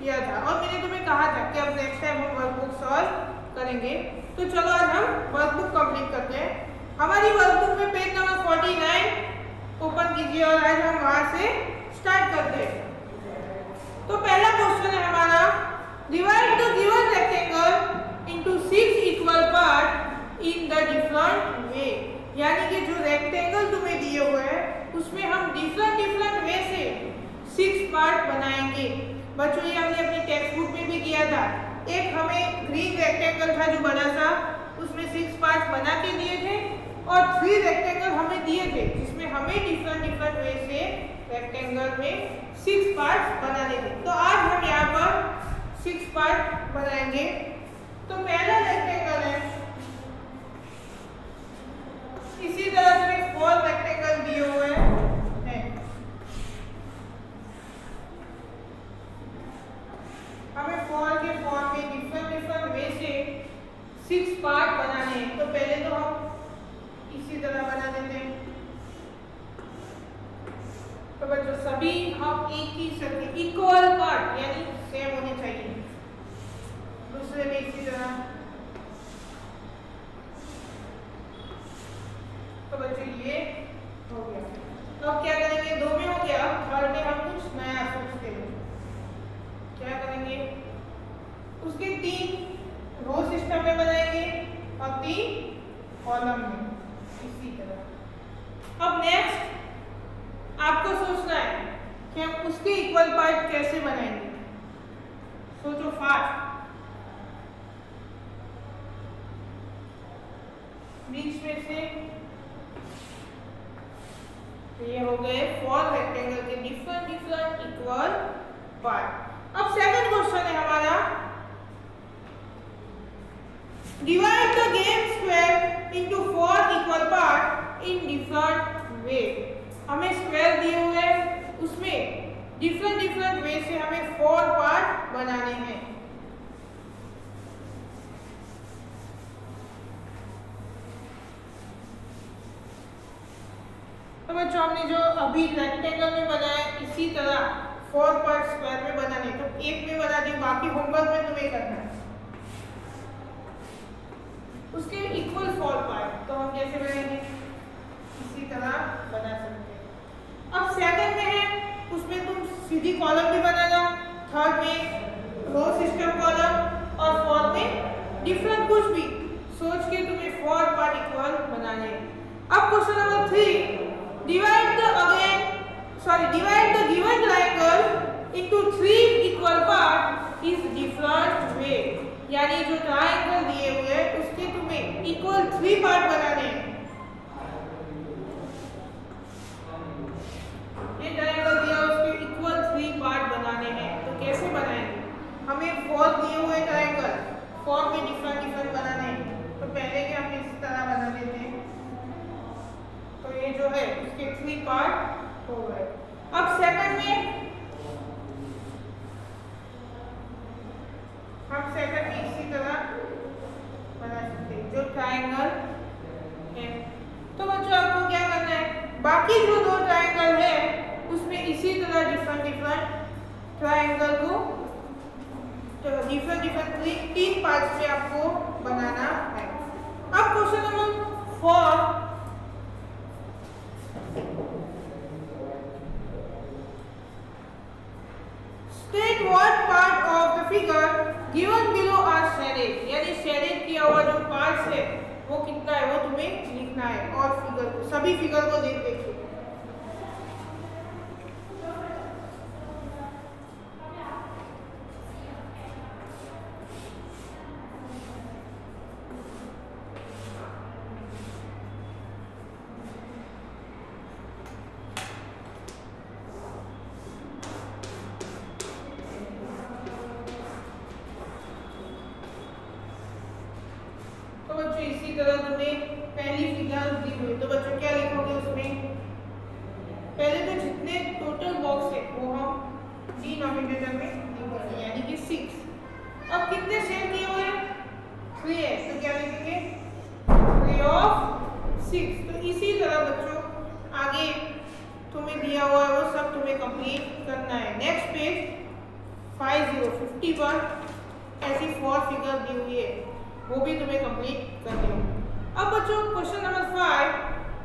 किया था और मैंने तुम्हें कहा था कि अब नेक्स्ट टाइम हम वर्कबुक सॉल्व करेंगे। तो चलो आज हम वर्कबुक कंप्लीट करते हैं। हमारी वर्कबुक में पेज नंबर 49 ओपन कीजिए और आज हम वहां से स्टार्ट करते हैं। तो पहला क्वेश्चन है हमारा, divide the given rectangle into 6 equal part in the different way. यानी कि जो रेक्टेंगल तुम्हें दिए हुए हैं उसमें हम डिफरेंट वे से 6 पार्ट बनाएंगे। बच्चों ये हमने अपनी टेक्स्ट बुक में भी किया था। एक हमें ग्रीन रेक्टेंगल था जो बड़ा सा, उसमें 6 पार्ट बना के दिए थे और 3 रेक्टेंगल हमें दिए थे जिसमें हमें डिफरेंट वे से रेक्टेंगल में 6 पार्ट बनाने थे। तो आज हम यहाँ पर 6 पार्ट बनाएंगे। तो पहला रेक्टेंगल है, इसी तरह से 4 रेक्टेंगल दिए हुए हैं। हमें 4 के फॉर्म में डिफरेंट वे से 6 पार्ट बनाने हैं। तो पहले तो हम इसी तरह बना देते हैं। तो बच्चों सभी हम एक ही सर्कल इक्वल पार्ट यानी सेम होने चाहिए। दूसरे में इसी तरह। तो बच्चों ये हो गया। तो अब क्या करेंगे, 2 में हो गया, थर्ड में हम कुछ नया सोचते हैं। क्या करेंगे, उसके 3 रो सिस्टम में बनाएंगे और 3 कॉलम में इसी तरह। अब नेक्स्ट आपको सोचना है कि हम उसके इक्वल पार्ट कैसे बनाएंगे। सोचो फास्ट। बीच में से ये हो गए 4 रेक्टेंगल के डिफरेंट इक्वल पार्ट। अब सेकंड क्वेश्चन है हमारा, divide the game square into 4 equal part in different way. हमें स्क्वायर दिए हुए हैं, उसमें डिफरेंट वे से हमें 4 पार्ट बनाने हैं। तो बच्चों हमने जो अभी रेक्टेंगल में बनाया इसी तरह 4 पार्ट स्क्वायर में बनाने। तो एक में बना दी, बाकी होमवर्क में तुम्हें करना है। उसके इक्वल 4 पार्ट तो हम कैसे बनाएंगे, इसी तरह बना सकते हैं। अब सेकंड में है, उसमें तुम सीधी कॉलम भी बनाना, थर्ड में रो सिस्टम कॉलम और फोर्थ में डिफरेंट कुछ भी सोच के तुम्हें 4 पार्ट इक्वल बनाने हैं। अब question number 3, divide the given triangle into 3 equal part is different way. यानी जो ट्रायंगल दिए हुए हैं उसके तुम्हें इक्वल 3 पार्ट बनाने हैं। ये ट्रायंगल दिया उसके इक्वल 3 पार्ट बनाने हैं। तो कैसे बनाएंगे, हमें 4 दिए हुए ट्रायंगल 4 में डिफरेंट बनाने हैं। तो पहले के हम इस तरह बना देते हैं। तो ये जो है उसके 3 पार्ट हो गए। अब सेकंड में हम इसी तरह बना सकते हैं जो ट्रायंगल है। तो बच्चों आपको क्या करना है, बाकी जो 2 ट्रायंगल है उसमें इसी तरह डिफरेंट ट्रायंगल को डिफरेंट 3 पार्ट्स में आपको बनाना है। अब question number 4, state what part of the figure given below are shaded। यानी शेडेड किया हुआ जो पार्ट्स है वो कितना है वो तुम्हें लिखना है। और फिगर को, सभी फिगर को देखिए। इसी तरह तुम्हें पहली फिगर दी हुई, तो बच्चों क्या लिखोगे उसमें, पहले तो जितने टोटल बॉक्स है वो हम डिनोमिनेटर में लिखेंगे यानी कि 6। अब कितने शेड दिए हुए हैं, 3 है, तो क्या लिखेंगे 3 ऑफ 6। तो इसी तरह बच्चों आगे तुम्हें दिया हुआ है वो सब तुम्हें कंप्लीट करना है। नेक्स्ट पेज 50 पर ऐसी 4 फिगर दी हुई है, वो भी तुम्हें कंप्लीट करनी होगी। अब बच्चों question number 5,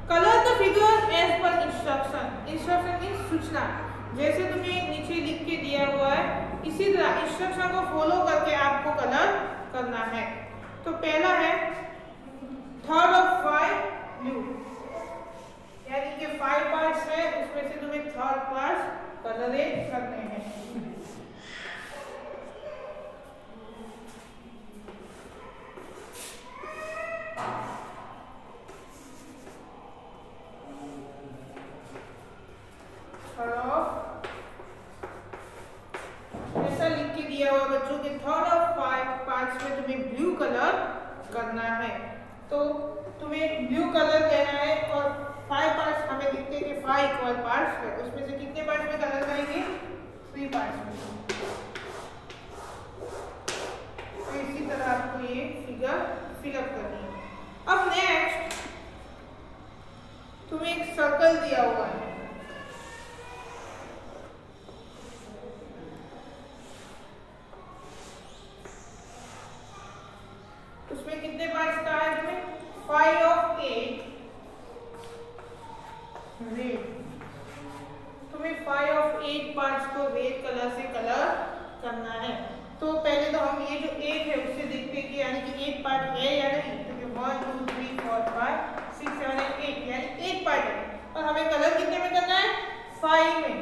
colour the figure as per instruction. Instruction means सूचना, जैसे तुम्हें नीचे लिख के दिया हुआ है इसी तरह इंस्ट्रक्शन को फॉलो करके आपको कलर करना है। तो पहला है 3rd of 5 ब्लू, यानी कि 5 पार्ट्स है, उसमें से तुम्हें 3rd पार्ट कलरेट करने हैं। ऐसा लिख के दिया हुआ बच्चों के 3rd of 5 पार्ट्स में तुम्हें ब्लू कलर करना है। तो तुम्हें ब्लू कलर लेना है और 5 पार्ट्स हमें लिखते हैं कि 5 इक्वल पार्ट्स है, उसमें से कितने पार्ट्स में कलर करेंगे? 3 पार्ट्स में। तो इसी तरह आपको ये फिगर फिलअप करनी है। अब नेक्स्ट तुम्हें एक सर्कल दिया हुआ है, उसमें कितने पार्ट्स का है? तुम्हें 5 of 8 रेड, तुम्हें 5 of 8 पार्ट्स को रेड कलर से कलर करना है। तो पहले तो हम ये जो 8 है उससे देखते हैं कि यानी कि 8 पार्ट है या नहीं। तो 1 2 3 4 5 6 7 8 यानी 8 पार्ट है, और हमें कलर कितने में करना है? 5 में।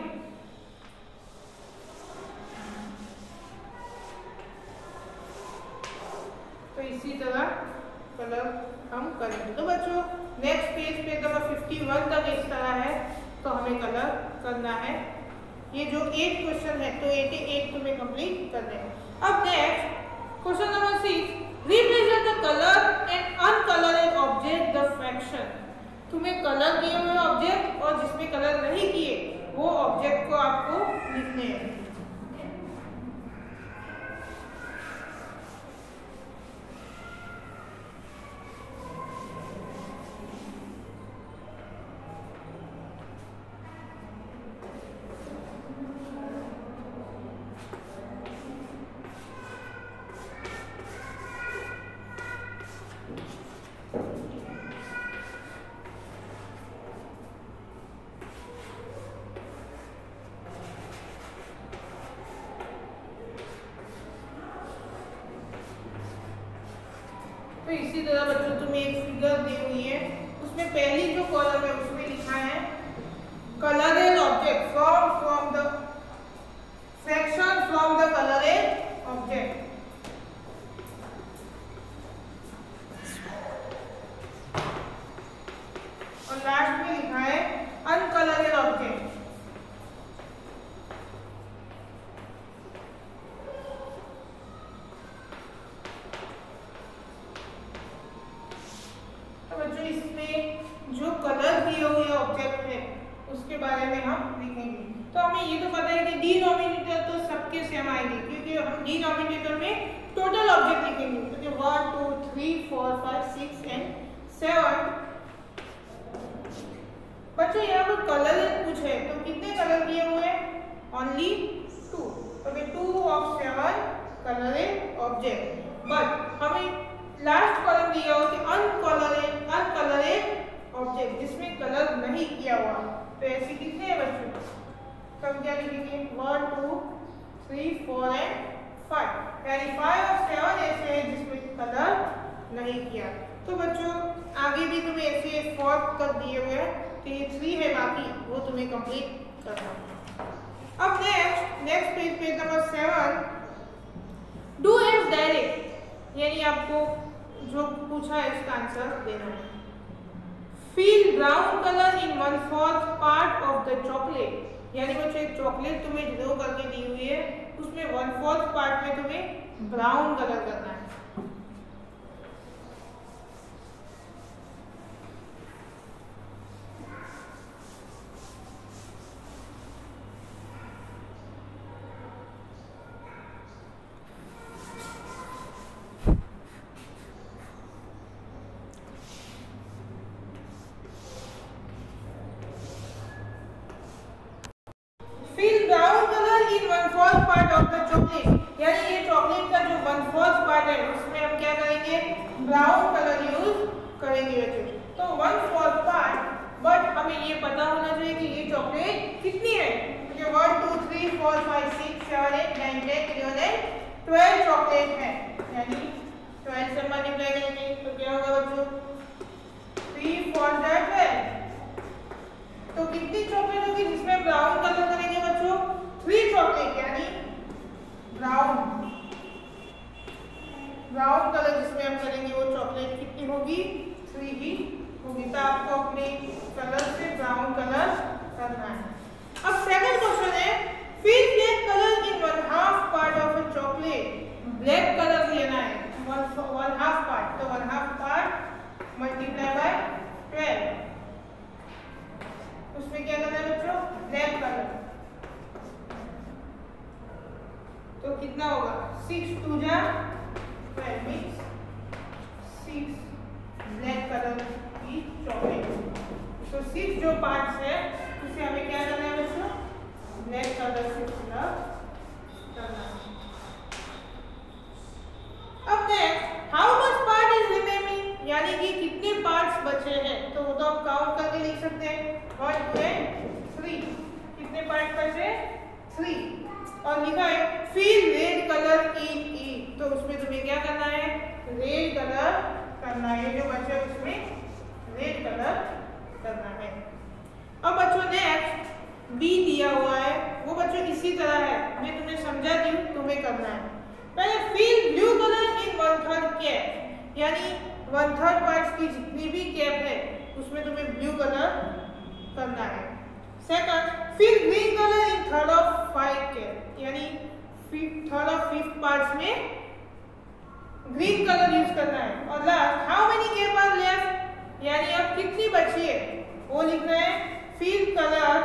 तो इसी तरह कलर हम करेंगे। तो बच्चों नेक्स्ट पेज पे नंबर 51 तक इस तरह है, तो हमें कलर करना है। ये जो 8 क्वेश्चन है तो 8 तुम्हें कंप्लीट करने हैं। अब next question number 6, represent the colour and uncoloured object the fraction. तुम्हें कलर किए हुए ऑब्जेक्ट और जिसमें कलर नहीं किए वो ऑब्जेक्ट को आपको लिखने हैं। तो इसी तरह बच्चों तुम्हें एक फिगर दी हुई है, उसमें पहली जो कॉलम है उसमें लिखा है coloured object from the fraction from the coloured object. और लास्ट में लिखा है अनकलरेड ऑब्जेक्ट। बच्चों इसमें जो कलर दिए हुए ऑब्जेक्ट है उसके बारे में हम लिखेंगे। तो हमें ये तो पता है कि डिनोमिनेटर तो सबके सेम आएंगे, क्योंकि हम डिनोमिनेटर में टोटल ऑब्जेक्ट लिखेंगे। तो 1 2 3 4 5 6 एंड 7। बच्चों यहाँ पर कलर पूछे तो कितने कलर किए हुए हैं? ओनली 2। तो 2 of 7 कलरेड ऑब्जेक्ट। बट हमें लास्ट कॉलम दिया हो कि अनकलरेड ऑब्जेक्ट जिसमें कलर नहीं किया हुआ। तो ऐसे कितने हैं बच्चों? तो हम क्या लिखेंगे? 1 2 3 4 एंड 5, यानी 5 of 7 ऐसे हैं जिसमें कलर नहीं किया। तो बच्चों आगे भी तुम्हें ऐसे 4 तक दिए हुए हैं, तो ये 3 है, बाकी वो तुम्हें कंप्लीट करना है। अब next page number 7, do as direct, यानी आपको जो पूछा है इसका आंसर देना है। Fill brown colour in 1/4 part of the chocolate, यानी बच्चों एक चॉकलेट तुम्हें ड्रॉ करके दी हुई है, उसमें 1/4 पार्ट में तुम्हें ब्राउन कलर करना है। Fill brown color in 1/4 part of the chocolate. Chocolate का जो 1/4 पार्ट है उसमें हम क्या करेंगे, ब्राउन कलर यूज करेंगे बच्चों। तो 1/4 पार्ट, बट हमें ये पता होना चाहिए कि ये चॉकलेट कितनी है। क्योंकि 1 2 3 4 5 6 7 8 9 10 11 12 चॉकलेट है, यानी 12 से मल्टीप्लाई करेंगे तो क्या होगा बच्चों, 3 4 12। तो कितनी चॉकलेट होगी जिसमें ब्राउन कलर करेंगे बच्चों, 3 चॉकलेट, यानी ब्राउन कलर जिसमें हम करेंगे वो चॉकलेट कितनी होगी, 3 ही होगी। तो आपको अपने कलर से ब्राउन कलर करना है। अब सेकंड क्वेश्चन है, fill black colour in 1/2 part of a chocolate. Black colour लेना है 1/2 पार्ट, तो 1/2 पार्ट मल्टीप्लाई बाय 12, उसमें क्या करना है बच्चों, ब्लैक कलर। तो कितना होगा, 6 2 जा 12 मींस 6 ब्लैक कलर की चॉकलेट। तो 6 जो पार्ट्स है उसे हमें क्या करना है बच्चों, ब्लैक कलर से फिल करना है। अब next, how much part is remaining, यानी कि कितने पार्ट्स बचे हैं। तो वो तो आप काउंट करके लिख सकते हैं, 1 2 3, कितने पार्ट बचे, 3। और लिखा है फिल रेड कलर इन ई, तो उसमें तुम्हें क्या करना है, रेड कलर करना है, जो बचे उसमें रेड कलर करना है। अब बच्चों नेक्स्ट बी दिया हुआ है, वो बच्चों इसी तरह है, मैं तुम्हें समझा दी हूँ, तुम्हें करना है। पहले fill blue colour in 1/3 cap, यानी 1/3 पार्ट्स की जितनी भी कैप है उसमें तुम्हें ब्लू कलर करना है। Second, fill green colour in 3rd of 5 cap, यानी 3rd of 5th पार्ट्स में ग्रीन कलर यूज करना है। और last, how many cap are left, यानी अब कितनी बची है वो लिखना है, fill colour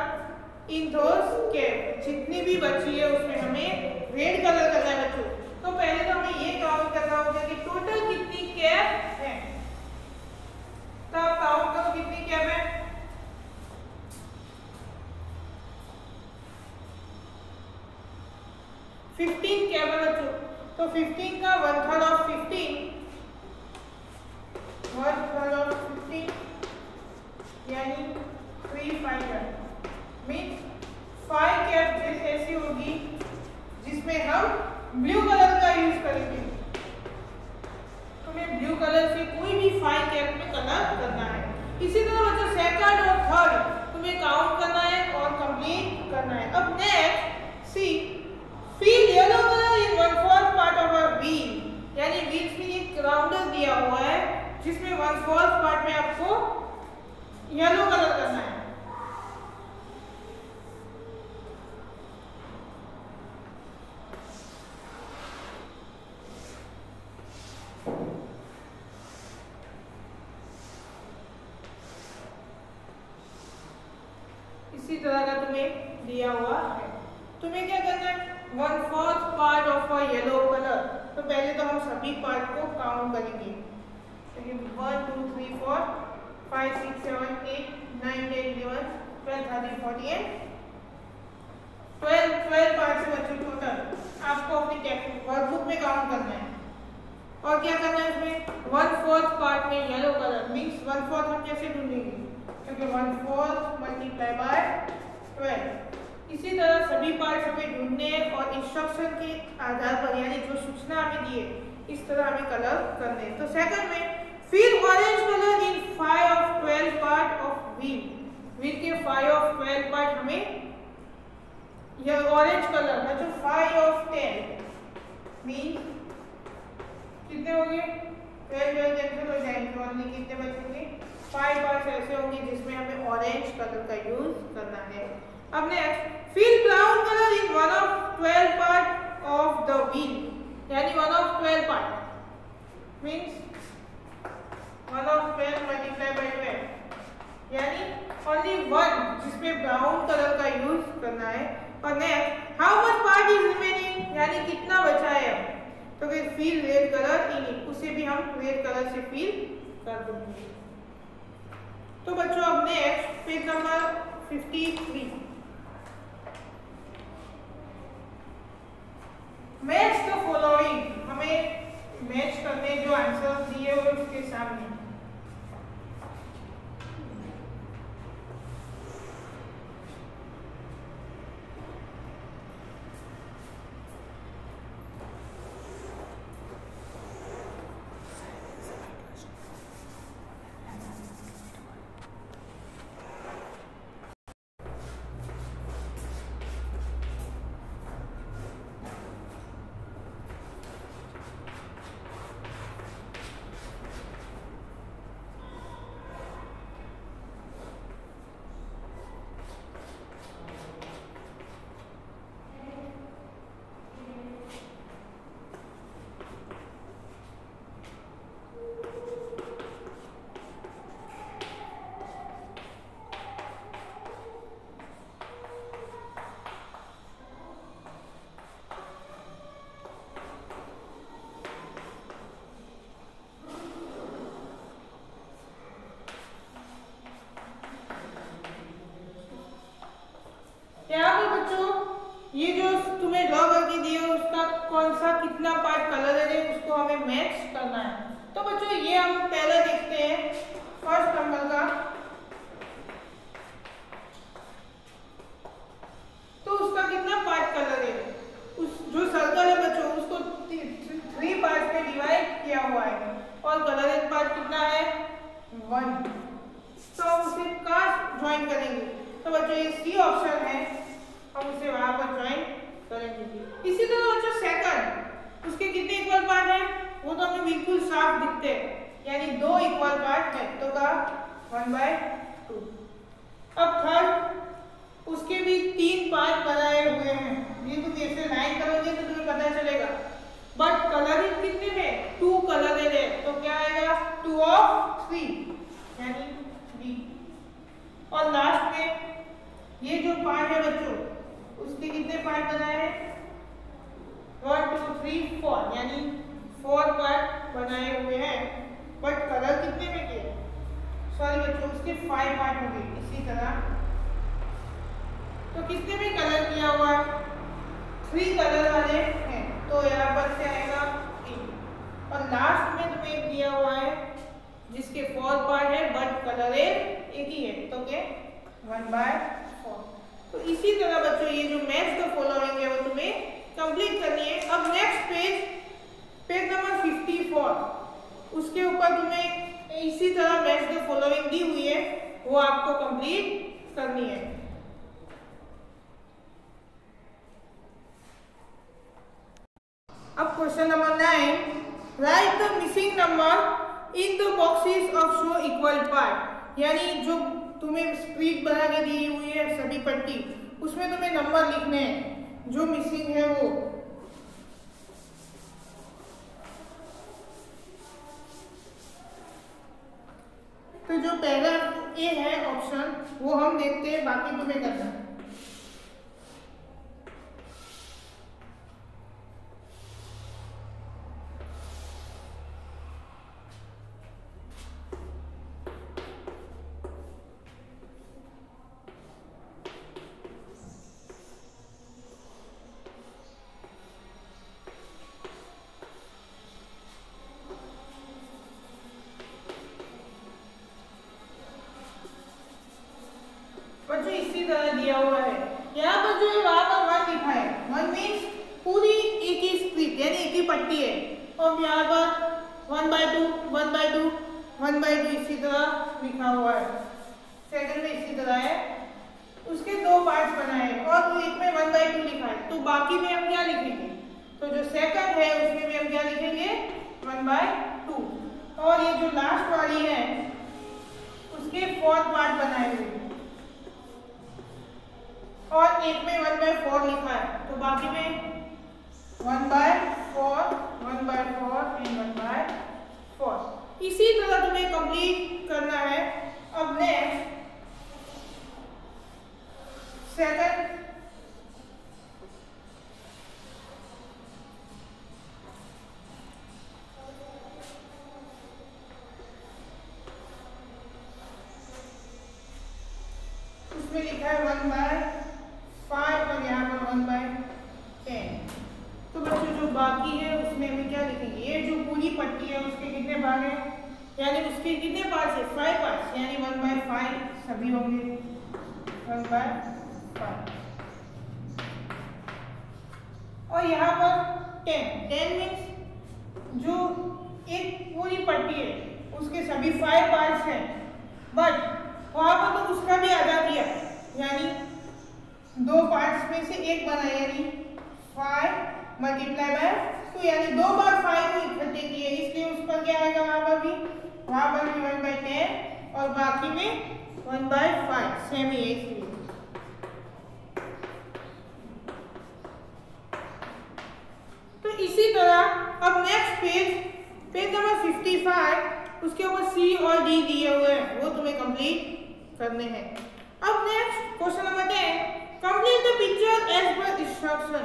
in those cap, जितनी भी बची है उसमें हमें रेड कलर करना है बच्चों। तो पहले तो हमें ये काउंट करना होगा कि टोटल कितनी कैप है। तो आप काउंट करो कितनी कैप है, 15 कैप है बच्चों। तो 15 का 1/3 of 15, 1/3 of 15 यानी 3 5 मीन्स 5 कैप ऐसी होगी जिसमें हम ब्लू कलर का यूज करेंगे। तुम्हें ब्लू कलर से कोई भी 5 कैप में कलर करना है। इसी तरह बच्चों सेकंड और थर्ड तुम्हें काउंट करना है और कंप्लीट करना है। अब next C, fill yellow colour in 1/4 part of a wheel, यानी बीच में एक राउंडर दिया हुआ है जिसमें 1/4 पार्ट में आपको येलो कलर करना है। इसी तरह का तुम्हें दिया हुआ है। तुम्हें क्या करना है, 1/4 part of a yellow colour. तो पहले तो हम सभी पार्ट को काउंट करेंगे, 1 2 3 4 5 6 7 8 9 10 11 12 13 14 12 पार्ट से बच्चों टोटल आपको अपनी वर्कबुक में काउंट करना है। और क्या करना है इसमें, 1/4 पार्ट में येलो कलर मीन्स 1/4 हम कैसे ढूंढेंगे, क्योंकि 1/4 मल्टीप्लाई बाय 12। इसी तरह सभी पार्ट्स हमें ढूंढने हैं और इंस्ट्रक्शन के आधार पर, यानी जो सूचना हमें दी है इस तरह हमें कलर करने हैं। तो सेकंड में, fill orange colour in 5 of 12 part of wheel, wheel के 5 of 12 पार्ट हमें यह ऑरेंज कलर है, जो 5 of 10 मीन कितने होंगे, 12 कैंसिल हो जाएंगे, ओनली कितने बचेंगे, 5 पार्ट्स ऐसे होंगे जिसमें हमें ऑरेंज कलर का यूज करना है। अब next, fill brown colour in 1 of 12 part of the wheel, यानी 1 of 12 part means 1 of 12 multiply by 12, यानी ओनली 1 जिसमें ब्राउन कलर का यूज करना है। और next, how much part is remaining, यानी कितना बचा है अब, तो फिर fill red colour in it, उसे भी हम रेड कलर से फिल कर देंगे। तो बच्चों अब next page number 53, match the following, हमें मैच करने जो आंसर दिए हुए उसके सामने। यहाँ पे बच्चों ये जो तुम्हें ड्रॉ करके दिए उसका कौन सा कितना पार्ट कलर है उसको हमें मैच करना है। तो बच्चों ये हम पहले देखते हैं फर्स्ट नंबर का। तो उसका कितना पार्ट कलर है, उस जो सर्कल है बच्चों उसको 3 पार्ट में डिवाइड किया हुआ है और कलर पार्ट कितना है 1। तो उसे कहाँ ज्वाइन करेंगे, तो बच्चों ये सी ऑप्शन है, हम उसे वहां पर ज्वाइन करेंगे। इसी तरह बच्चों सेकंड, उसके कितने इक्वल पार्ट हैं वो तो हमें बिल्कुल साफ दिखते हैं, यानी 2 इक्वल पार्ट है तो का 1/2। अब थर्ड, उसके भी 3 पार्ट बनाए हुए हैं, ये तुम ऐसे लाइन करोगे तो तुम्हें पता चलेगा, बट कलर कितने में 2 कलर है तो क्या आएगा 2 of 3 यानी बी। और लास्ट में ये जो पार्ट है बच्चों उसके कितने पार्ट बनाए हैं 1 2 3 4 यानी 4 पार्ट बनाए हुए हैं, बट कलर कितने में किए, सॉरी बच्चों उसके 5 पार्ट होंगे। इसी तरह तो कितने में कलर किया हुआ 3 कलर वाले हैं, तो यहाँ पर क्या आएगा 3। और लास्ट में तुम्हें दिया हुआ है जिसके 4 पार्ट है बट कलर एक ही है, तो क्या 1/4। तो इसी तरह बच्चों ये जो मैच द फॉलोइंग है वो तुम्हें कंप्लीट करनी है। अब नेक्स्ट पेज नंबर 54, उसके ऊपर तुम्हें इसी तरह मैच द फॉलोइंग दी हुई है, वो आपको कंप्लीट करनी है। अब question number 9, right the missing number in the boxes of show equal part, यानी जो तुम्हें स्प्लिट बना के दी हुई है सभी पट्टी, उसमें तुम्हें नंबर लिखने हैं जो मिसिंग है वो। तो जो पहला ए है ऑप्शन वो हम देखते हैं, बाकी तुम्हें करना है। बच्चों इसी तरह दिया हुआ है, यहाँ पर जो वहां पर 1 लिखा है 1 मीन्स पूरी एक ही स्प्लिट यानी एक ही पट्टी है, और यहाँ पर 1/2 1/2 1/2 इसी तरह लिखा हुआ है। सेकंड में इसी तरह है, उसके 2 पार्ट्स बनाए हैं और एक में 1/2 लिखा है, तो बाकी में हम क्या लिखेंगे, तो जो सेकंड है उसमें भी हम क्या लिखेंगे 1/2। और ये जो लास्ट वाली है उसके 4 पार्ट बनाए हुए हैं और एक में 1/4 लिखा है, तो बाकी में 1/4 1/4 एंड 1/4। इसी तरह तुम्हें कंप्लीट करना है। अब नेक्स्ट सेकंड, उसमें लिखा है 1/5 और यहाँ पर 1/10। तो बच्चों जो पट्टी है उसके कितने भाग हैं, यानी उसके कितने पार्ट्स है, 5 पार्ट्स, यानी 1/5 सभी होंगे 1/5। और यहाँ पर 10 मीन्स जो एक पूरी पट्टी है उसके सभी 5 पार्ट्स हैं, बट वहाँ पर तो उसका भी आधा किया, यानी 2 पार्ट्स में से एक बनाया, यानी 5 मल्टीप्लाई बाय 2, यानी 2 बार 5 को इकट्ठे किए, इसलिए उस पर क्या आएगा, वहाँ पर भी 1/10 और बाकी में 1/5 सेम ही है इसलिए। तो इसी तरह अब नेक्स्ट पेज नंबर 55, उसके ऊपर सी और डी दिए हुए हैं, वो तुम्हें कंप्लीट करने हैं। अब next question number 10, complete the picture as per instruction,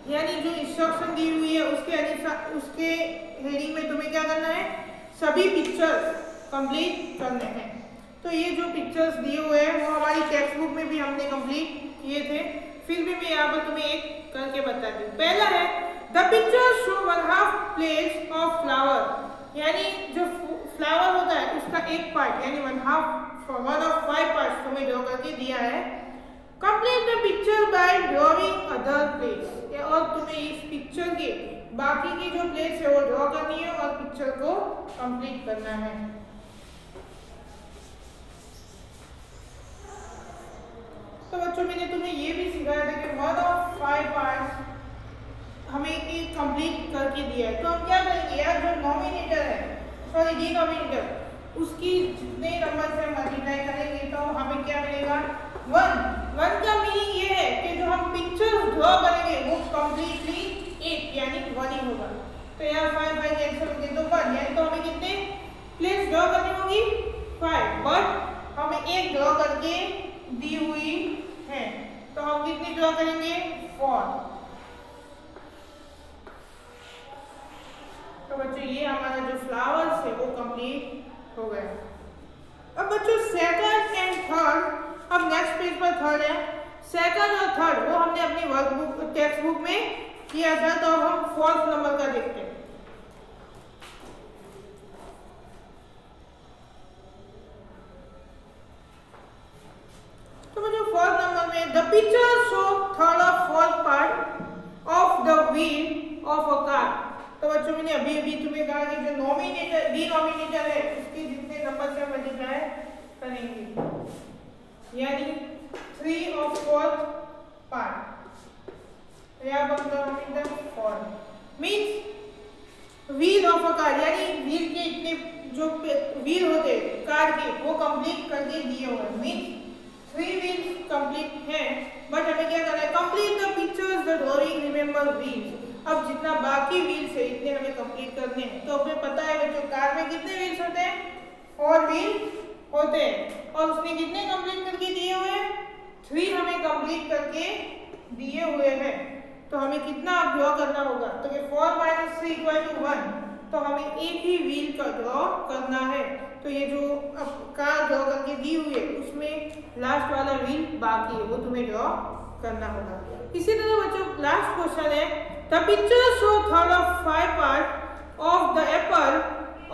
यानी जो इंस्ट्रक्शन दी हुई है उसके अनुसार उसके हेडिंग में तुम्हें क्या करना है, सभी पिक्चर्स कंप्लीट करने हैं। तो ये जो पिक्चर्स दिए हुए हैं वो हमारी टेक्स्ट बुक में भी हमने कंप्लीट किए थे, फिर भी मैं यहाँ पर तुम्हें एक करके बताती हूँ। पहला है the picture show 1/2 plates of flower, यानी जो फ्लावर होता है उसका एक पार्ट, यानी 1 of 5 पार्ट्स तुम्हें ड्रॉ करके दिया है। Complete the picture bye drawing other plates, और तुम्हें इस पिक्चर के बाकी की जो प्लेट्स है वो ड्रॉ करनी है और पिक्चर को कंप्लीट करना है। तो बच्चों मैंने तुम्हें ये भी सिखाया था कि 1 of 5 पार्ट्स हमें एक कंप्लीट करके दिया है, तो हम क्या करेंगे यार, जो नॉमिनेटर है सॉरी डिनोमिनेटर, उसकी जितने नंबर से मल्टीप्लाई करेंगे तो हमें क्या मिलेगा, 1 का मीनिंग ये है कि जो हम पिक्चर ड्रॉ करेंगे वो कंप्लीटली 1 यानी 1 ही होगा। तो यार 5 कैंसिल हो गए तो 1, यानी तो हमें कितने प्लेट्स ड्रॉ करनी होगी, 5, बट हमें एक ड्रॉ करके दी हुई है, तो हम कितनी ड्रॉ करेंगे, 4। तो बच्चों ये हमारा जो फ्लावर्स है वो कंप्लीट हो गया। अब बच्चों सेकंड एंड थर्ड, अब नेक्स्ट पेज पर थर्ड है, सेकंड और थर्ड वो हमने अपनी वर्कबुक टेक्स्ट बुक में किया था, तो अब हम 4th नंबर का देखते हैं। तो बच्चों 4th नंबर में द पिक्चर शो 3rd और 4th part of the wheel of a car. तो बच्चों मैंने अभी तुम्हें कहा कि जो नॉमिनेटर डिनोमिनेटर है उसके जितने नंबर से मल्टीप्लाई करेंगे, यानी 3 और 4th पार्ट, तो यहाँ पर nominator 4 means wheel of a car, यानी व्हील के इतने जो व्हील होते कार के वो कंप्लीट करके दिए हुए, मीन्स 3 व्हील्स कंप्लीट है, बट हमें क्या करना है, complete the pictures the drawing remember wheels. अब जितना बाकी व्हील्स है इतने हमें कंप्लीट करने हैं। तो हमें पता है बच्चों कार में कितने व्हील्स होते हैं, 4 व्हील होते हैं, और उसने कितने कंप्लीट करके दिए हुए हैं, 3 हमें कंप्लीट करके दिए हुए हैं। तो हमें कितना अब ड्रॉ करना होगा, तो 4 - 3 = 1, तो हमें एक ही व्हील का ड्रॉ करना है। तो ये जो अब कार ड्रॉ करके दी हुई है उसमें लास्ट वाला व्हील बाकी है, वो तुम्हें ड्रॉ करना होगा। इसी तरह बच्चों लास्ट क्वेश्चन है the picture show 3rd of 5 part of the apple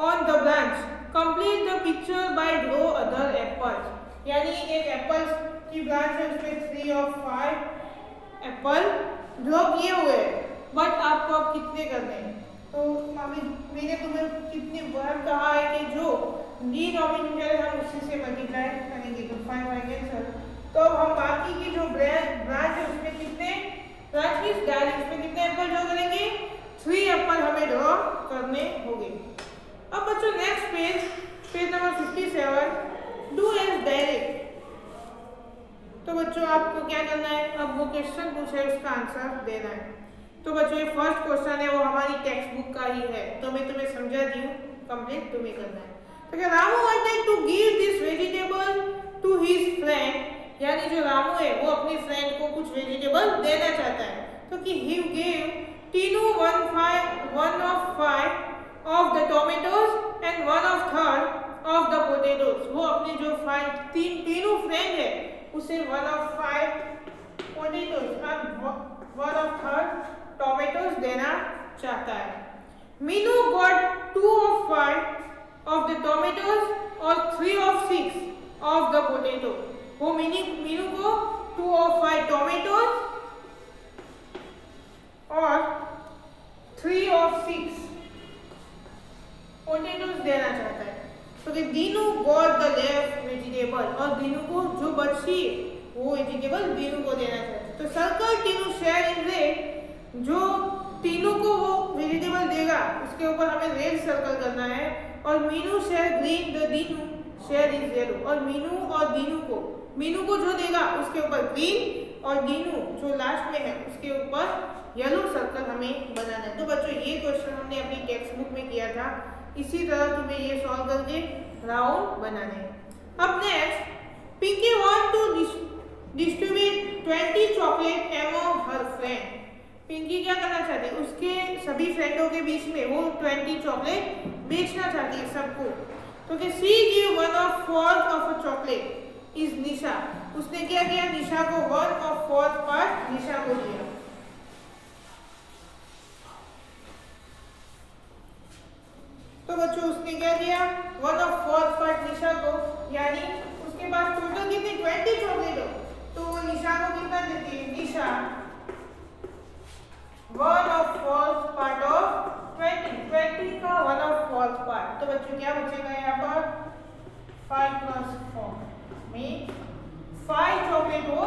on the branch, complete the picture by draw other apples, यानी एक एप्पल की ब्रांच है उसमें 3 और 5 एप्पल ड्रॉ किए हुए हैं, बट आपको अब कितने करने हैं। तो मैंने तुम्हें कितनी बार कहा है कि जो डिनोमिनेटर है हम उसी से मल्टीप्लाई करेंगे, तो 5 कैंसिल, तो अब हम बाकी की जो ब्रांच है उसमें कितने ब्रांच की डायरेक्ट उसमें कितने एप्पल ड्रॉ करेंगे, 3 एप्पल हमें ड्रॉ करने होंगे। अब बच्चों next page number 57, do as direct. तो बच्चों आपको क्या करना है, अब वो क्वेश्चन पूछा है उसका आंसर देना है। तो बच्चों ये फर्स्ट क्वेश्चन है वो हमारी टेक्स्ट बुक का ही है, तो मैं तुम्हें समझा दी हूँ, कंप्लीट तुम्हें करना है। तो क्या Ramu wanted to give this vegetable to his friend, यानी जो रामू है वो अपनी फ्रेंड को कुछ वेजिटेबल देना चाहता है, तो कि he gave Tinu 1 of 5 of the tomatoes and 1 of 3rd of the potatoes. वो अपने जो तीनों फ्रेंड है उसे 1 of 5 पोटैटोज और 1 of 3rd टोमेटोज देना चाहता है। मीनू गॉट 2 द टोमेटोज और 3 of 6 of the potato। वो मीनू को 2 of 5 टोमेटोज और 3 of 6 पोटेटोज देना चाहता है। तो कि Dinu got the left vegetable, और दीनू को जो बची वो वेजिटेबल दीनू को देना चाहता है। तो सर्कल तीनू शेयर इन रेड, जो तीनों को वो वेजिटेबल देगा उसके ऊपर हमें रेड सर्कल करना है। और Meenu share green, the Dinu share is yellow, और मीनू को जो देगा उसके ऊपर ग्रीन और दीनू जो लास्ट में है उसके ऊपर येलो सर्कल हमें बनाना है। तो बच्चों ये क्वेश्चन हमने अपनी टेक्स्ट बुक में किया था, इसी तरह तुम्हें ये सॉल्व करके राउंड बनाने हैं। अब next, Pinky want to distribute 20 chocolate among her friend. Pinky क्या करना चाहती है, उसके सभी फ्रेंडों के बीच में वो 20 चॉकलेट बेचना चाहती है सबको। तो कि सी give 1/4 of a chocolate is Nisha, उसने क्या किया, निशा को 1/4 पार्ट निशा को दिया। तो बच्चों उसने क्या किया, 1/4 पार्ट निशा को, यानी उसके पास टोटल कितने 20 चॉकलेट हो, तो वो निशा को कितना देती है, निशा 1/4 पार्ट ऑफ 20 का 1/4 पार्ट। तो बच्चों क्या बचेगा यहाँ पर, 5 + 4 में 5 चॉकलेट वो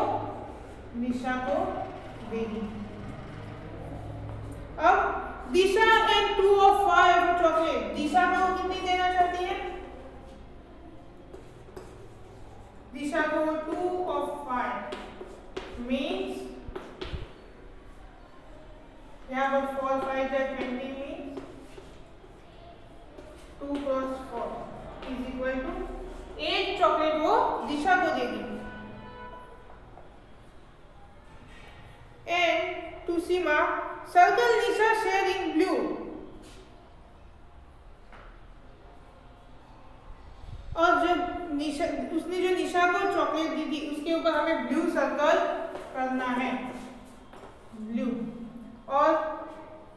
निशा को देगी। अब दिशा एंड 2 of 5 चॉकलेट, दिशा को कितनी देना चाहती है, दिशा को 2 of 5 मीन्स यहाँ पर 4 5 20 मीन्स 2 + 4 = 8 चॉकलेट वो दिशा को देगी। And to Seema circle Nisha share in blue, और जब उसने जो निशा को चॉकलेट दी थी उसके ऊपर हमें ब्लू सर्कल करना है, ब्लू। और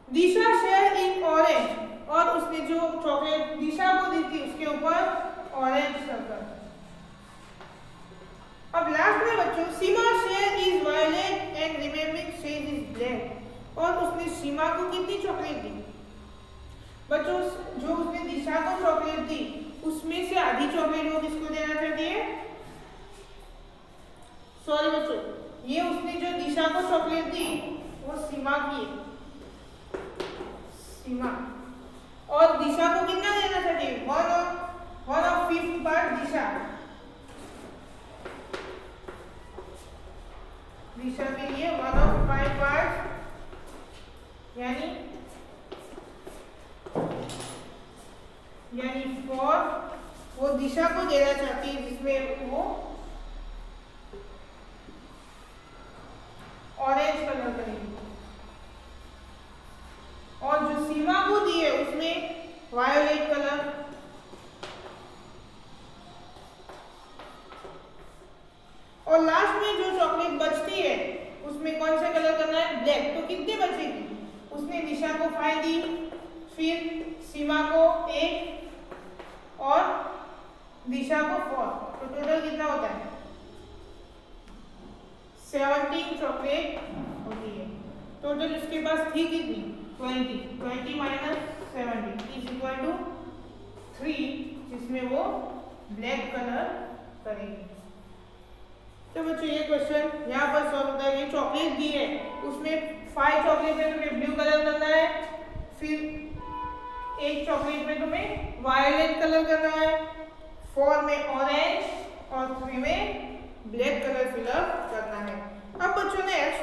दिशा शेयर इन ऑरेंज, और उसने जो चॉकलेट दिशा को दी थी उसके ऊपर ऑरेंज सर्कल। अब लास्ट में बच्चों, Seema share is violet and remembering shade is black, और उसने सीमा को कितनी चॉकलेट दी, बच्चों जो उसने दिशा को चॉकलेट दी उसमें से आधी चॉकलेट वो किसको देना चाहती है, सॉरी बच्चों, ये उसने जो दिशा को चॉकलेट दी वो सीमा की, सीमा, और दिशा को कितना देना चाहती है, 1/5 पार्ट दिशा, दिशा के लिए 1/5 पार्ट, यानी 4 वो दिशा को देना चाहती है, जिसमें वो ऑरेंज कलर करेगी, और जो सीमा को दी है उसमें वायोलेट कलर, और लास्ट में जो चॉकलेट बचती है उसमें कौन सा कलर करना है, ब्लैक। तो कितने बचेगी, उसने दिशा को 5 दी, फिर सीमा को 8 और दिशा को 4, तो टोटल कितना होता है, 17 चॉकलेट होती है। टोटल उसके पास थी कितनी, 20 - 70 = 3, जिसमें वो ब्लैक कलर करेगी। तो बच्चों ये क्वेश्चन यहाँ पर सॉल्व होता है। ये चॉकलेट दी है उसमें 5 चॉकलेट में तुम्हें ब्लू कलर करना है, फिर 1 चॉकलेट में तुम्हें वायलेट कलर करना है, 4 में ऑरेंज और 3 में ब्लैक कलर फिलअप करना है। अब बच्चों next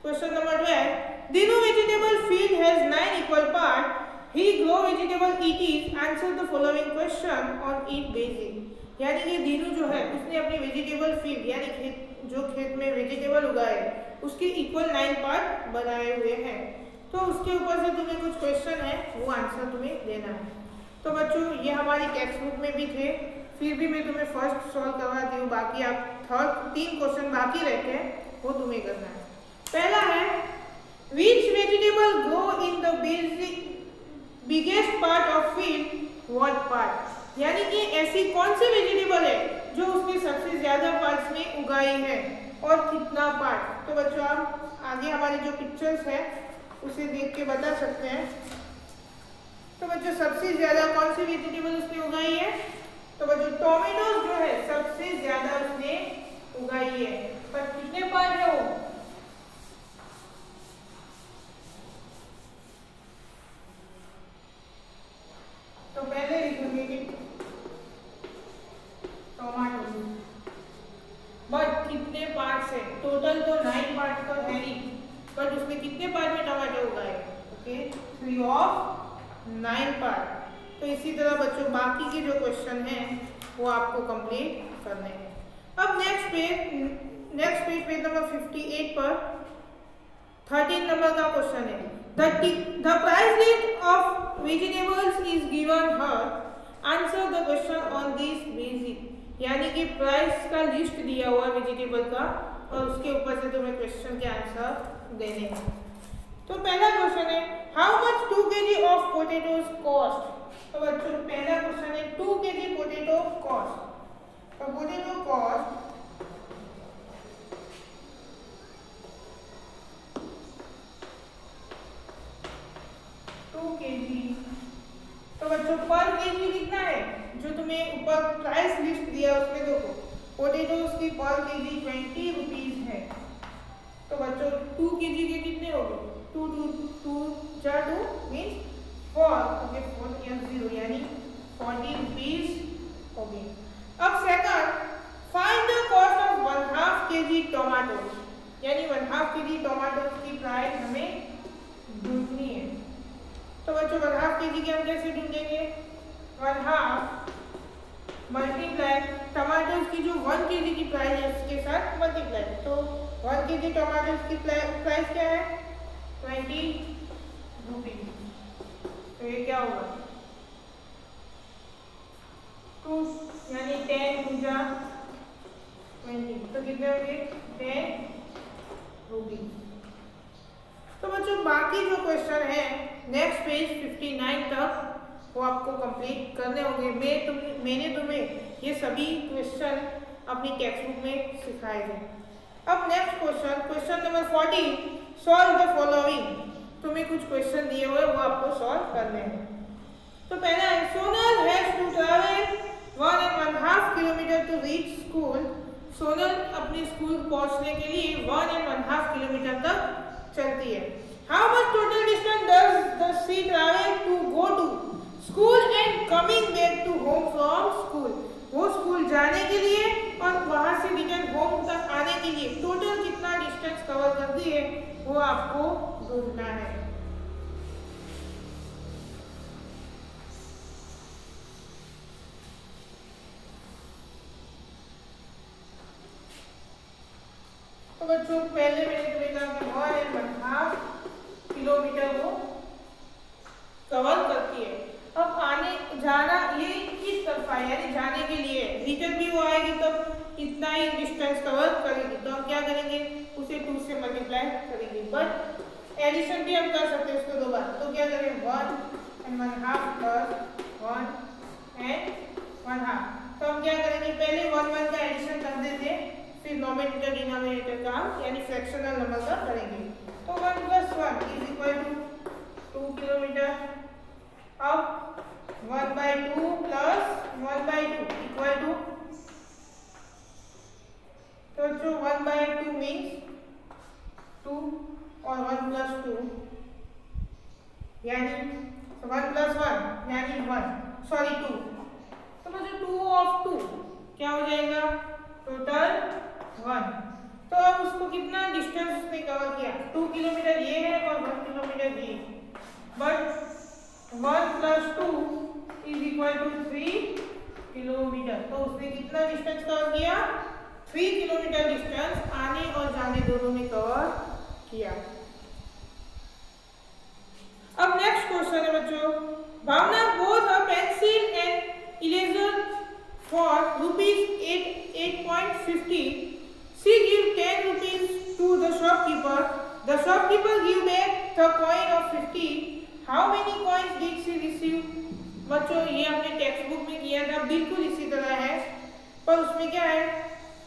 question number 12, Dinu vegetable field has 9 equal part. He grow vegetable it is. Answer the following question on it basis. यानी कि दीनू जो है उसने अपनी वेजिटेबल फील्ड यानी जो खेत में वेजिटेबल उगाए उसके इक्वल 9 पार्ट बनाए हुए हैं। तो उसके ऊपर से तुम्हें कुछ क्वेश्चन है वो आंसर तुम्हें देना है। तो बच्चों ये हमारी टेक्स्ट बुक में भी थे, फिर भी मैं तुम्हें फर्स्ट सॉल्व करवाती हूँ, बाकी आप 3 क्वेश्चन बाकी रहते हैं वो तुम्हें करना है। पहला है which vegetable grow in the biggest part of field what part, यानी कि ऐसी कौन सी वेजिटेबल है जो उसने सबसे ज्यादा पार्ट्स में उगाई है और कितना पार्ट। तो बच्चों आप आगे हमारी जो पिक्चर्स है उसे देख के बता सकते हैं। तो बच्चों सबसे ज्यादा कौन सी वेजिटेबल उसने उगाई है, तो बच्चों टोमेटोज जो है सबसे ज्यादा उसने उगाई है, पर कितने पार्ट है वो, तो पहले लिखूंगे कि टोमेटो, बट कितने पार्ट्स है, टोटल तो 9 पार्ट तो है ही, बट उसने कितने पार्ट में टोमेटो उगाए, ओके 3 ऑफ 9 पार्ट। तो इसी तरह बच्चों बाकी के जो क्वेश्चन हैं वो आपको कंप्लीट करने हैं। अब नेक्स्ट पेज पेज नंबर 58 पर 13 नंबर का क्वेश्चन है, the price list of vegetables is given here, answer the question on this basis, यानी कि प्राइस का लिस्ट दिया हुआ वेजिटेबल का और उसके ऊपर से तुम्हें क्वेश्चन के आंसर देने हैं। तो पहला क्वेश्चन है how much 2 kg of potatoes cost. तो बच्चों पहला क्वेश्चन है 2 kg पोटैटो कॉस्ट। तो पोटैटो कॉस्ट तो बच्चों पर केजी कितना है, जो तुम्हें ऊपर प्राइस लिस्ट दिया उसमें देखो पोटैटोज की पर केजी 20 रुपीज है। तो बच्चों 2 केजी के कितने हो गए, 2 मीन्स 4, ओके 4 या 0 यानी 40 रुपीज हो गए। अब second find the cost of 1/2 kg tomato, यानी 1/2 kg टोमेटो की प्राइस हमें ढूंढनी है। तो बच्चों 1/2 kg के हम कैसे ढूंढेंगे, 1/2 मल्टीप्लाई टमाटोज की जो 1 kg की प्राइस है उसके साथ मल्टीप्लाई, तो 1 kg टमाटोज की प्राइस क्या है 20 रुपीज। तो ये क्या होगा 2 यानी 10 गुना 20, तो कितने होंगे 10 रुपीज। तो बच्चों बाकी जो क्वेश्चन है नेक्स्ट पेज 59 तक वो आपको कंप्लीट करने होंगे। मैंने तुम्हें ये सभी क्वेश्चन अपनी टेक्स्ट बुक में सिखाए थे। अब next question number 40 solve the following. तुम्हें कुछ क्वेश्चन दिए हुए वो आपको सॉल्व करने हैं। तो पहला है Sonal has to travel 1.5 kilometre to reach school. Sonal अपने स्कूल पहुंचने के लिए 1.5 किलोमीटर तक चलती है। How much total distance does she travel to go to school and coming back to home from school? वो स्कूल जाने के लिए और वहां से रिटर्न होम तक आने के लिए टोटल कितना डिस्टेंस कवर करती है वो आपको ढूंढना है। तो बच्चों पहले मैंने तुम्हें कहा कि 1.5 किलोमीटर वो कवर करती है। अब आने जाना ये किस तरफ है, यानी जाने के लिए रिटर्न भी वो आएगी तब इतना ही डिस्टेंस कवर करेगी। तो हम क्या करेंगे उसे 2 से मल्टीप्लाई करेंगे, बट एडिशन भी हम कर सकते हैं उसको 2 बार। तो क्या करें 1.5 प्लस 1.5। तो हम क्या करेंगे पहले 1 का एडिशन कर देते हैं, फिर नॉमिनेटर डिनोमिनेटर का यानी फ्रैक्शनल नंबर का करेंगे। तो 1 + 1 = 2 किलोमीटर। अब 1/2 + 1/2 तो जो 1/2 मीन्स 2 और 1 + 2 यानी 1 + 1 यानी 2। तो मुझे 2 ऑफ 2 क्या हो जाएगा टोटल 1। तो अब उसको कितना डिस्टेंस उसने कवर किया 2 किलोमीटर ये है और 1 किलोमीटर ये, बट 1 + 2 = 3 किलोमीटर। तो उसने कितना डिस्टेंस कवर किया 3 किलोमीटर डिस्टेंस आने और जाने दोनों में कवर किया। अब नेक्स्ट क्वेश्चन है बच्चों Bhavna bought a pencil and eraser for ₹8.50. She give 10 rupees to the shopkeeper. The shopkeeper give back the coin of 50. How many coins did she receive? बच्चों ये हमने टेक्स्ट बुक में किया था, बिल्कुल इसी तरह है, पर उसमें क्या है,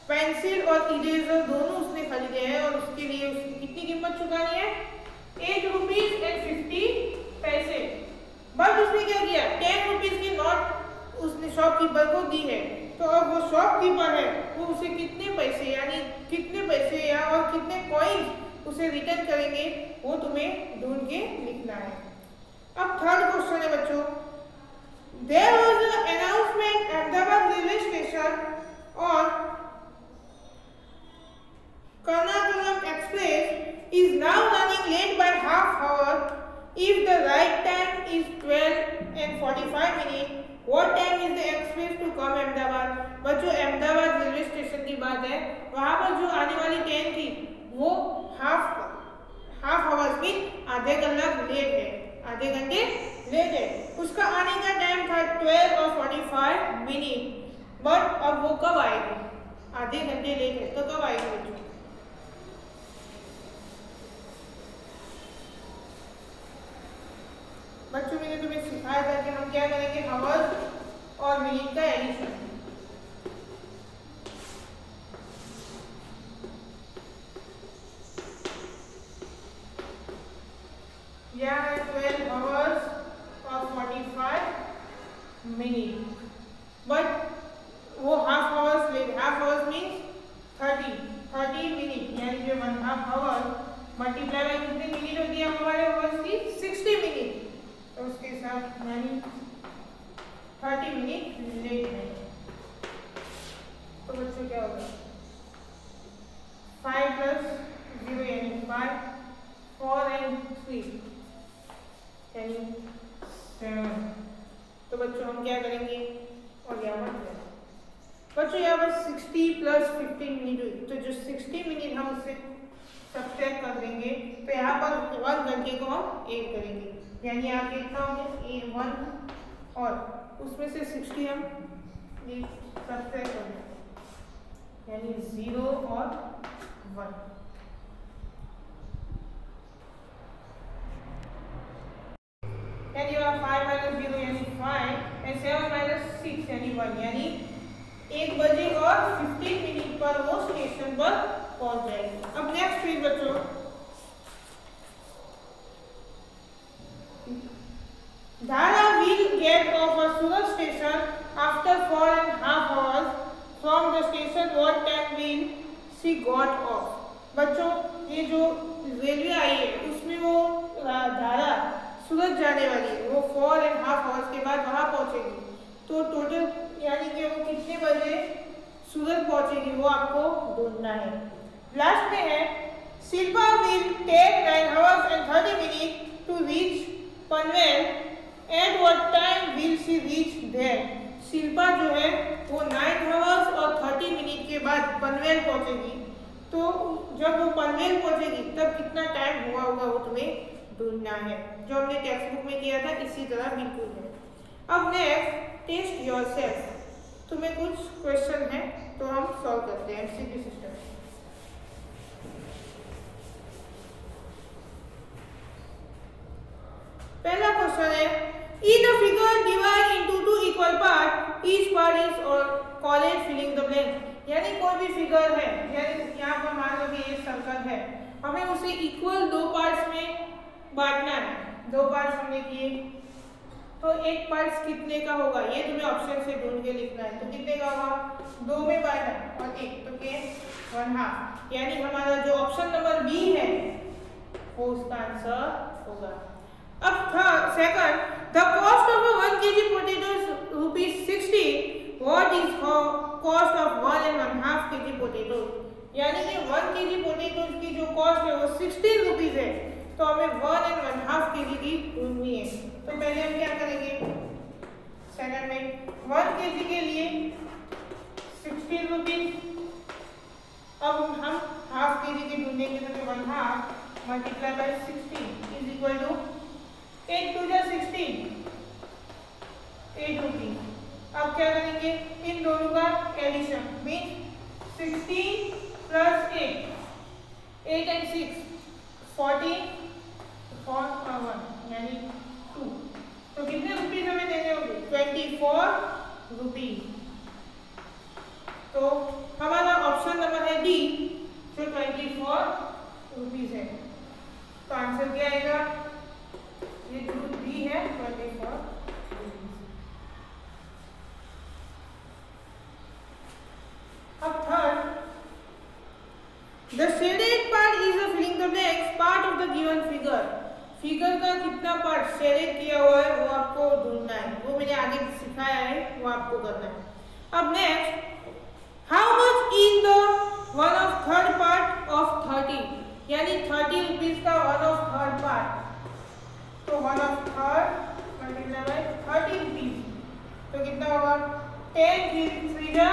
पेंसिल और इरेजर दोनों उसने खरीदे हैं और उसके लिए उसकी कितनी कीमत चुकानी है, 8 रुपीज 50 पैसे। बट उसने क्या किया, 10 रुपीज की नोट उसने शॉपकीपर को दी है, तो अब वो शॉपकीपर है वो उसे कितने पैसे, यानी कितने पैसे या और कितने कॉइन्स उसे रिटर्न करेंगे वो तुम्हें ढूंढ के लिखना है। अब थर्ड क्वेश्चन है बच्चों, there was an announcement Ahmedabad railway station और Ernakulam express is now running late by half hour if the right time is 12:45 what time is the express to come Ahmedabad। बच्चों अहमदाबाद रेलवे स्टेशन की बात है, वहां पर जो आने वाली ट्रेन थी वो हाफ आवर्स मीन आधे घंटे लेट है, आधे घंटे लेट है। उसका आने का टाइम था 12:45, बट अब वो कब आएगी, आधे घंटे लेट है, तो कब आएगी बच्चों। बच्चों मैंने तुम्हें सिखाया था कि हम क्या करेंगे, हावर्स और मिनट का एडिशन। यह है 12 आवर्स और 45 मिनट, बट वो half hours late, half hours means 30 minute, यानी जो 1/2 आवर मल्टीप्लाई बाय कितने मिनट होती है हमारे आवर्स की, 60 मिनट, तो उसके साथ यानी 30 मिनट लेट है। तो बच्चों क्या होगा, 5 + 0 यानी 5, 4 and 3 यानी 7। तो बच्चों हम क्या करेंगे, और यहाँ पर बच्चों यहाँ पर 60 + 15 मिनट हुई, तो जो 60 मिनट हम उससे सब्ट्रैक्ट कर देंगे, तो यहाँ पर 1 घंटे को हम ऐड करेंगे, यानी यहाँ कितना हो गया, 1 और उसमें से 60 हम सब्ट्रैक्ट कर देंगे, यानी 0 और 1। यानी 5 - 0 यानी 5 and 7 - 6 यानी 1, यानी 1 बजे और 15 मिनट पर वो स्टेशन पर पहुंच जाएगी। अब नेक्स्ट पेज बच्चों, Dhara will get off at Surat station after 4.5 hours from the station. What time will she got off? बच्चों ये जो रेलवे आई है उसमें वो धारा सूरत जाने वाली है, वो 4.5 आवर्स के बाद वहाँ पहुँचेगी, तो टोटल यानी कि वो कितने बजे सूरत पहुँचेगी वो आपको ढूंढना है। लास्ट में है, Shilpa will take 9 hours and 30 minutes to reach Panvel, at what time will she reach there? Shilpa जो है वो 9 आवर्स और 30 मिनट के बाद पनवेल पहुंचेगी, तो जब वो पनवेल पहुंचेगी तब कितना टाइम हुआ होगा वो तुम्हें ढूंढना है, जो हमने टेक्स्ट बुक में किया था इसी तरह बिल्कुल है। अब नेक्स्ट टेस्ट योरसेल्फ, तुम्हें कुछ क्वेश्चन है तो हम सॉल्व करते हैं एमसीक्यू सिस्टम। पहला क्वेश्चन है, Each figure divided into 2 equal parts, each part is or called filling the blank। यानी कोई भी फिगर है, यानी यहाँ पर मान लो कि ये सर्कल है, हमें उसे इक्वल 2 पार्ट्स में बांटना है। 2 पार्ट्स हमने किए, तो एक पार्ट्स कितने का होगा ये तुम्हें ऑप्शन से ढूंढ के लिखना है। तो कितने का होगा, 2 में बांटा और 1, तो के 1/2, यानी हमारा जो ऑप्शन नंबर बी है वो उसका आंसर होगा। अब second, the cost of 1 kg potatoes ₹60, what is cost of 1 and 1/2 kg potatoes। यानी कि 1 kg पोटैटोज की जो कॉस्ट है वो 16 रुपीज है, तो हमें 1 and 1/2 kg की ढूंढनी है। तो पहले हम क्या करेंगे, सेकंड में 1 kg के लिए 16 रुपीज, अब हम हाफ kg की ढूंढेंगे, तो 1/2 multiply by 16 is equal to 8 2 16, 8 rupees. अब क्या करेंगे, इन दोनों का एडिशन, मीन 16 + 8, 8 and 6 14 4 1 यानी 2, तो कितने रुपीज हमें देने होंगे, 24 रुपीज। तो हमारा ऑप्शन नंबर है डी जो 24 रुपीज है। तो आंसर क्या आएगा? ये जो डी है 24 रुपीज। अब third, the shaded part is a filling the blanks part of the given figure. Figure का कितना पार्ट शेडेड किया हुआ है वो आपको ढूंढना है, वो मैंने आगे सिखाया है, वो आपको करना है। अब next, how much in the 1/3 part of 30, यानी 30 रुपीज का 1/3 पार्ट। तो 1/3 मल्टीप्लाई बाय 30 रुपीज, तो कितना होगा? 10 3 जा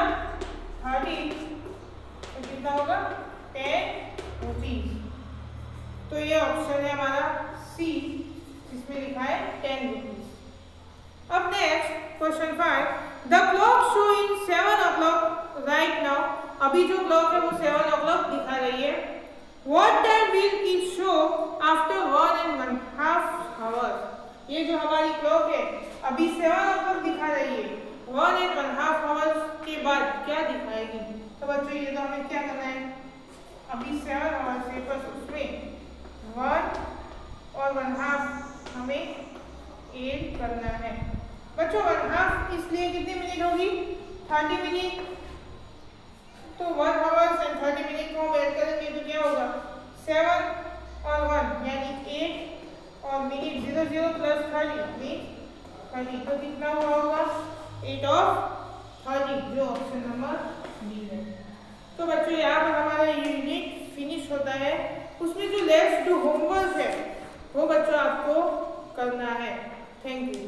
30, तो कितना होगा? 10 रुपीज। तो ये ऑप्शन है हमारा सी, जिसमें लिखा है 10 रुपीज। अब next question 5, the clock show in 7 o'clock right now. अभी जो क्लॉक है वो 7 o'clock दिखा रही है। What time will it show after 1.5 hours। ये जो हमारी क्लॉक है अभी 7 o'clock दिखा रही है, 1.5 hours के बाद क्या दिखाएगी? तो बच्चों ये तो हमें क्या करना है, अभी 7 hours है, बस उसमें 1 और 1/2 हमें ऐड करना है। बच्चों 1/2 इसलिए कितनी मिनट होगी? 30 मिनट। तो 1 hours and 30 मिनट को हम ऐड करेंगे तो क्या होगा? 7 और 1 यानी 8 और मिनट 00 प्लस 30 मीन्स 30। तो कितना हुआ होगा? 8 of 30, जो ऑप्शन नंबर बी है। तो बच्चों यहाँ पर हमारा यूनिट फिनिश होता है। उसमें जो लेट्स डू होमवर्क है वो बच्चों आपको करना है। Thank you.